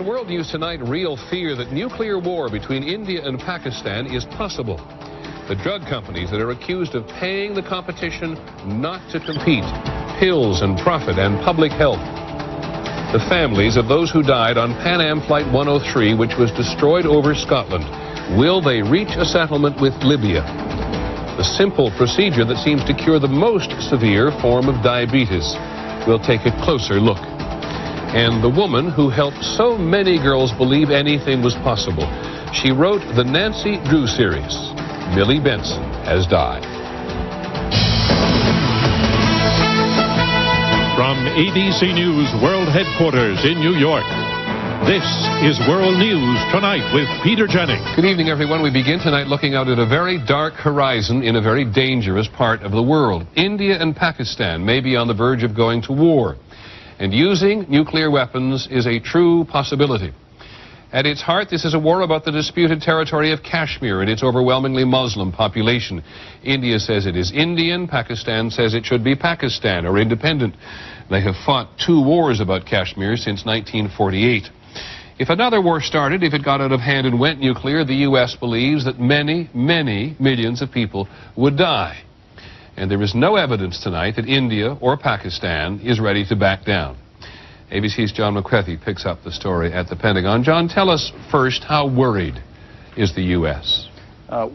On World News tonight, real fear that nuclear war between India and Pakistan is possible. The drug companies that are accused of paying the competition not to compete. Pills and profit and public health. The families of those who died on Pan Am Flight 103, which was destroyed over Scotland. Will they reach a settlement with Libya? The simple procedure that seems to cure the most severe form of diabetes. We'll take a closer look. And the woman who helped so many girls believe anything was possible. She wrote the Nancy Drew series. Millie Benson has died. From ABC News World Headquarters in New York, this is World News Tonight with Peter Jennings. Good evening, everyone. We begin tonight looking out at a very dark horizon in a very dangerous part of the world. India and Pakistan may be on the verge of going to war, and using nuclear weapons is a true possibility. At its heart, this is a war about the disputed territory of Kashmir and its overwhelmingly Muslim population. India says it is Indian. Pakistan says it should be Pakistan or independent. They have fought 2 wars about Kashmir since 1948. If another war started, if it got out of hand and went nuclear, the U.S. believes that many, many millions of people would die. And there is no evidence tonight that India or Pakistan is ready to back down. ABC's John McCarthy picks up the story at the Pentagon. John, tell us first, how worried is the U.S.?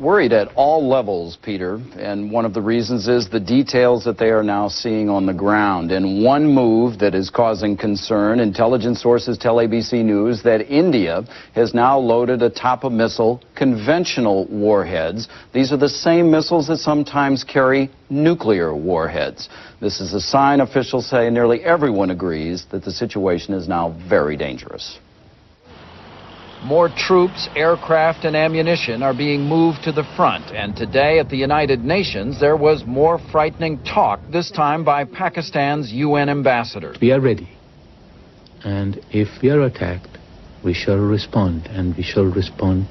Worried at all levels, Peter, and one of the reasons is the details that they are now seeing on the ground. And one move that is causing concern, intelligence sources tell ABC News that India has now loaded atop a missile conventional warheads. These are the same missiles that sometimes carry nuclear warheads. This is a sign, officials say, nearly everyone agrees that the situation is now very dangerous. More troops, aircraft, and ammunition are being moved to the front. And today at the United Nations, there was more frightening talk, this time by Pakistan's UN ambassador. We are ready. And if we are attacked, we shall respond, and we shall respond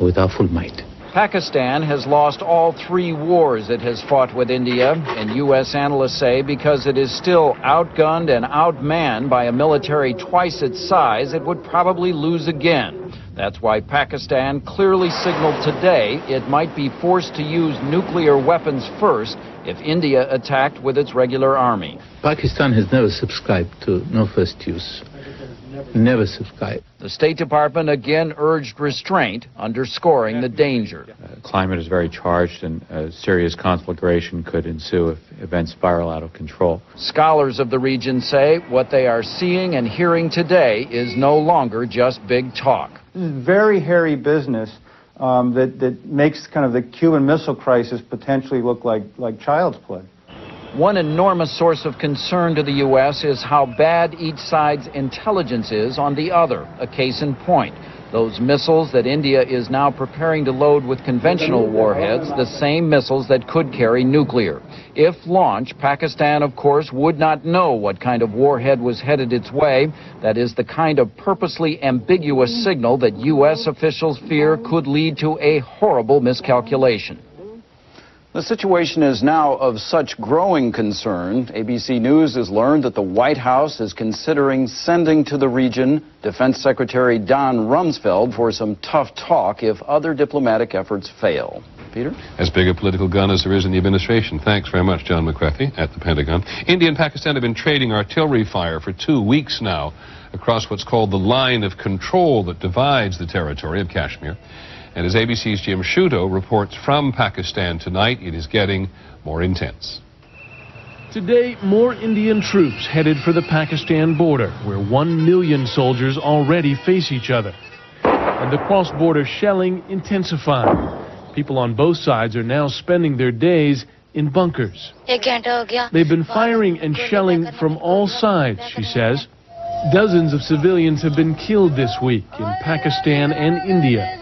with our full might. Pakistan has lost all 3 wars it has fought with India, and U.S. analysts say because it is still outgunned and outmanned by a military twice its size, it would probably lose again. That's why Pakistan clearly signaled today it might be forced to use nuclear weapons first if India attacked with its regular army. Pakistan has never subscribed to no first use. Never subscribed. The State Department again urged restraint, underscoring the danger. Climate is very charged, and a serious conflagration could ensue if events spiral out of control. Scholars of the region say what they are seeing and hearing today is no longer just big talk. This is very hairy business that makes kind of the Cuban Missile Crisis potentially look like child's play. One enormous source of concern to the U.S. is how bad each side's intelligence is on the other. A case in point, those missiles that India is now preparing to load with conventional warheads, the same missiles that could carry nuclear. If launched, Pakistan, of course, would not know what kind of warhead was headed its way. That is the kind of purposely ambiguous signal that U.S. officials fear could lead to a horrible miscalculation. The situation is now of such growing concern. ABC News has learned that the White House is considering sending to the region Defense Secretary Don Rumsfeld for some tough talk if other diplomatic efforts fail. Peter? As big a political gun as there is in the administration. Thanks very much, John McCarthy, at the Pentagon. India and Pakistan have been trading artillery fire for 2 weeks now across what's called the line of control that divides the territory of Kashmir. And as ABC's Jim Sciutto reports from Pakistan tonight, it is getting more intense. Today, more Indian troops headed for the Pakistan border, where 1 million soldiers already face each other. And the cross-border shelling intensified. People on both sides are now spending their days in bunkers. They've been firing and shelling from all sides, she says. Dozens of civilians have been killed this week in Pakistan and India.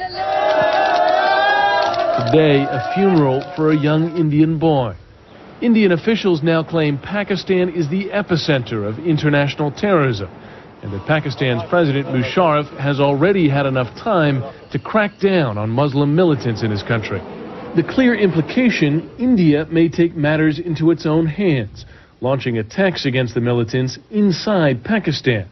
Today, a funeral for a young Indian boy. Indian officials now claim Pakistan is the epicenter of international terrorism, and that Pakistan's President Musharraf has already had enough time to crack down on Muslim militants in his country. The clear implication, India may take matters into its own hands, launching attacks against the militants inside Pakistan.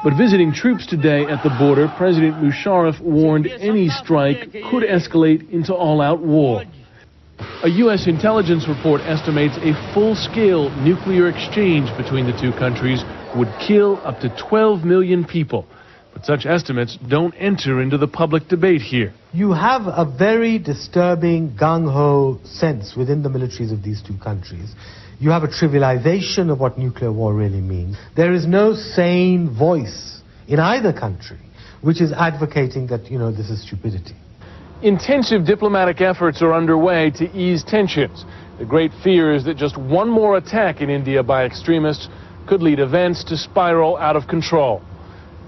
But visiting troops today at the border, President Musharraf warned any strike could escalate into all-out war. A U.S. intelligence report estimates a full-scale nuclear exchange between the two countries would kill up to 12 million people. But such estimates don't enter into the public debate here. You have a very disturbing gung-ho sense within the militaries of these two countries. You have a trivialization of what nuclear war really means. There is no sane voice in either country which is advocating that, this is stupidity. Intensive diplomatic efforts are underway to ease tensions. The great fear is that just one more attack in India by extremists could lead events to spiral out of control.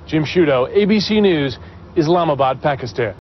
Jim Shudo, ABC News, Islamabad, Pakistan.